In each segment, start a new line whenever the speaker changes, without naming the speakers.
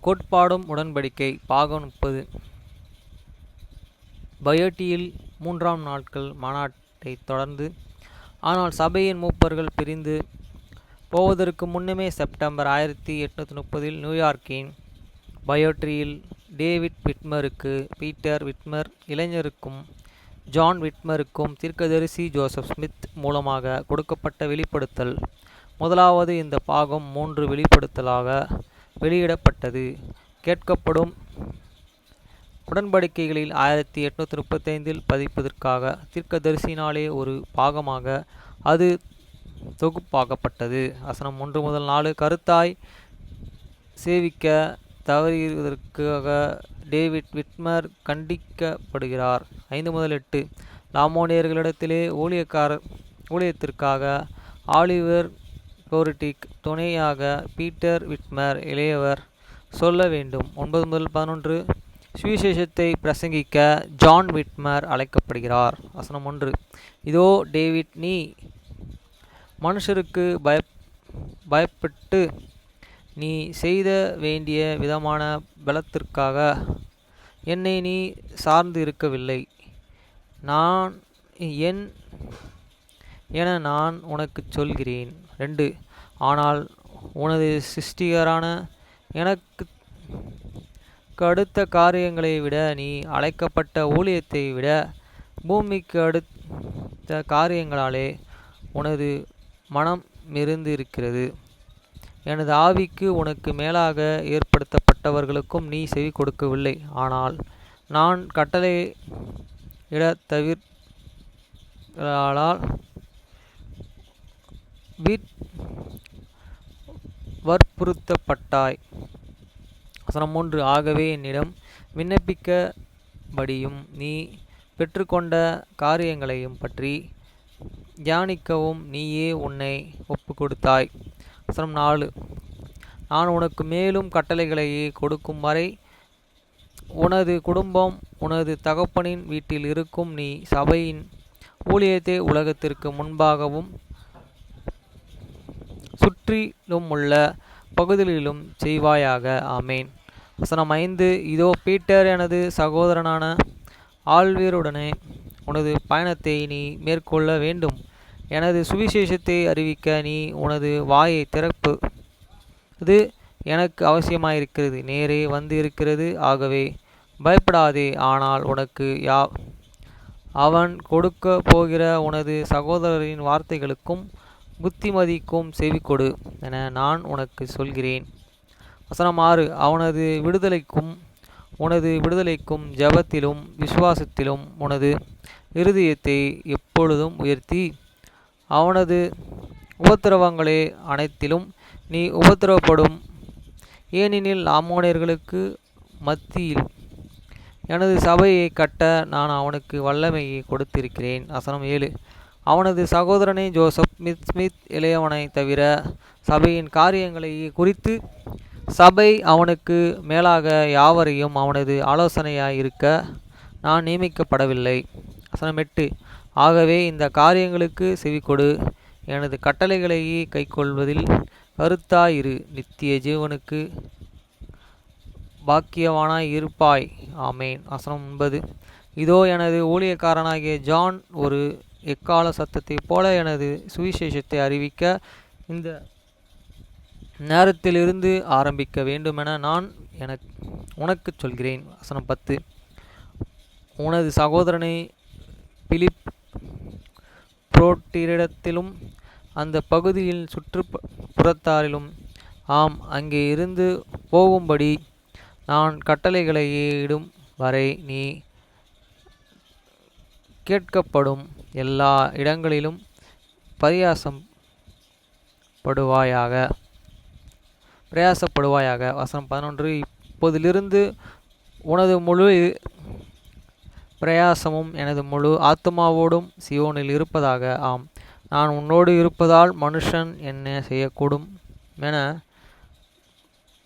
கோட்பாடும் உடன்படிக்கை பாகம் 30. பயோட்டியில் 3ஆம் நாட்கள் மாநாட்டை தொடர்ந்து, ஆனால் சபையின் மூப்பர்கள் பிரிந்து போவதற்கு முன்னமே செப்டம்பர் 1830 நியூயார்க்கின் பயோட்ரியில் டேவிட் விட்மருக்கு, பீட்டர் விட்மர் இளைஞருக்கும் ஜான் விட்மருக்கும் தீர்க்கதரிசி ஜோசப் ஸ்மித் மூலமாக கொடுக்கப்பட்ட வெளிப்படுத்தல். முதலாவது இந்த பாகம் 3 வெளிப்படுத்தலாக வெளியிடப்பட்டது. கேட்கப்படும் உடன்படிக்கைகளில் 1835 பதிப்பதற்காக தீர்க்கதரிசினாலே ஒரு பாகமாக அது தொகுப்பாக்கப்பட்டது. வசனம் 1 முதல் 4. கருத்தாய் சேவிக்க தவறியதற்காக டேவிட் விட்மர் கண்டிக்கப்படுகிறார். 5 முதல் 8. லாமோனியர்களிடத்திலே ஊழியத்திற்காக ஆலிவர் கோரிட்டிக் துணையாக பீட்டர் விட்மர் இளையவர் சொல்ல வேண்டும். 9 முதல் 11. சுவிசேஷத்தை பிரசங்கிக்க ஜான் விட்மர் அழைக்கப்படுகிறார். வசனம் 1. இதோ டேவிட், நீ மனுஷருக்கு பயப்பட்டு நீ செய்த வேண்டிய விதமான பலத்திற்காக என்னை நீ சார்ந்து இருக்கவில்லை என நான் உனக்கு சொல்கிறேன். 2. ஆனால் உனது சிருஷ்டிகரான எனக்கு அடுத்த காரியங்களை விட நீ அழைக்கப்பட்ட ஊழியத்தை விட பூமிக்கு அடுத்த காரியங்களாலே உனது மனம் மிருந்திருக்கிறது. எனது ஆவிக்கு உனக்கு மேலாக ஏற்படுத்தப்பட்டவர்களுக்கும் நீ செவி கொடுக்கவில்லை. ஆனால் நான் கட்டளையிட தவிர்த்தால் வற்புறுத்தப்பட்டாய். வசனம் 3. ஆகவே என்னிடம் விண்ணப்பிக்கபடியும் நீ பெற்றுக்கொண்ட காரியங்களையும் பற்றி தியானிக்கவும் நீயே உன்னை ஒப்பு கொடுத்தாய். வசனம் 4. நான் உனக்கு மேலும் கட்டளைகளையே கொடுக்கும் வரை உனது குடும்பம் உனது தகப்பனின் வீட்டில் இருக்கும். நீ சபையின் ஊழியத்தை உலகத்திற்கு முன்பாகவும் சுற்றிலுமுள்ள பகுதிகளிலும் செய்வாயாக. ஆமேன். வசனம் 5. இதோ பீட்டர், எனது சகோதரனான ஆல்வீருடனே உனது பயணத்தை நீ மேற்கொள்ள வேண்டும். எனது சுவிசேஷத்தை அறிவிக்க நீ உனது வாயை திறப்பது எனக்கு அவசியமாயிருக்கிறது. நேரே வந்து இருக்கிறது. ஆகவே பயப்படாதே. ஆனால் உனக்கு அவன் கொடுக்க போகிற உனது சகோதரரின் வார்த்தைகளுக்கும் புத்திமதிக்கும் செவிகொடு என நான் உனக்கு சொல்கிறேன். வசனம் 6. அவனது விடுதலைக்கும் ஜெபத்திலும் விசுவாசத்திலும் உனது இருதயத்தை எப்பொழுதும் உயர்த்தி அவனது உபத்திரவங்களே அனைத்திலும் நீ உபத்திரவப்படும். ஏனெனில் லாமோனியர்களுக்கு மத்தியில் எனது சபையை கட்ட நான் அவனுக்கு வல்லமையை கொடுத்திருக்கிறேன். வசனம் 7. அவனது சகோதரனை ஜோசப் ஸ்மித் இளையவனை தவிர சபையின் காரியங்களை குறித்து சபை அவனுக்கு மேலாக யாவரையும் அவனது ஆலோசனையாய் இருக்க நான் நியமிக்கப்படவில்லை. வசனம் 8. ஆகவே இந்த காரியங்களுக்கு செவிகொடு. எனது கட்டளைகளையே கைக்கொள்வதில் கருத்தாயிரு. நித்திய ஜீவனுக்கு பாக்கியவானாய் இருப்பாய். ஆமேன். வசனம் 9. இதோ எனது ஊழியக்காரனாகிய ஜான் ஒரு எக்கால சத்தத்தைப் போல எனது சுவிசேஷத்தை அறிவிக்க இந்த நேரத்திலிருந்து ஆரம்பிக்க வேண்டுமென நான் உனக்கு சொல்கிறேன். வசனம் 10. உனது சகோதரனை பிலிப் புரோட்டிரிடத்திலும் அந்த பகுதியில் சுற்றுப்புறத்தாரிலும் அங்கே இருந்து போகும்படி நான் கட்டளைகளையே இடும் வரை நீ கேட்கப்படும் எல்லா இடங்களிலும் பிரயாசப்படுவாயாக. வசனம் 11. இப்போதிலிருந்து உனது முழு பிரயாசமும் எனது முழு ஆத்துமாவோடும் சியோனில் இருப்பதாக. நான் உன்னோடு இருப்பதால் மனுஷன் என்ன செய்யக்கூடும் என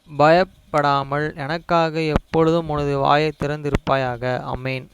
பயப்படாமல் எனக்காக எப்பொழுதும் உனது வாயை திறந்திருப்பாயாக. ஆமேன்.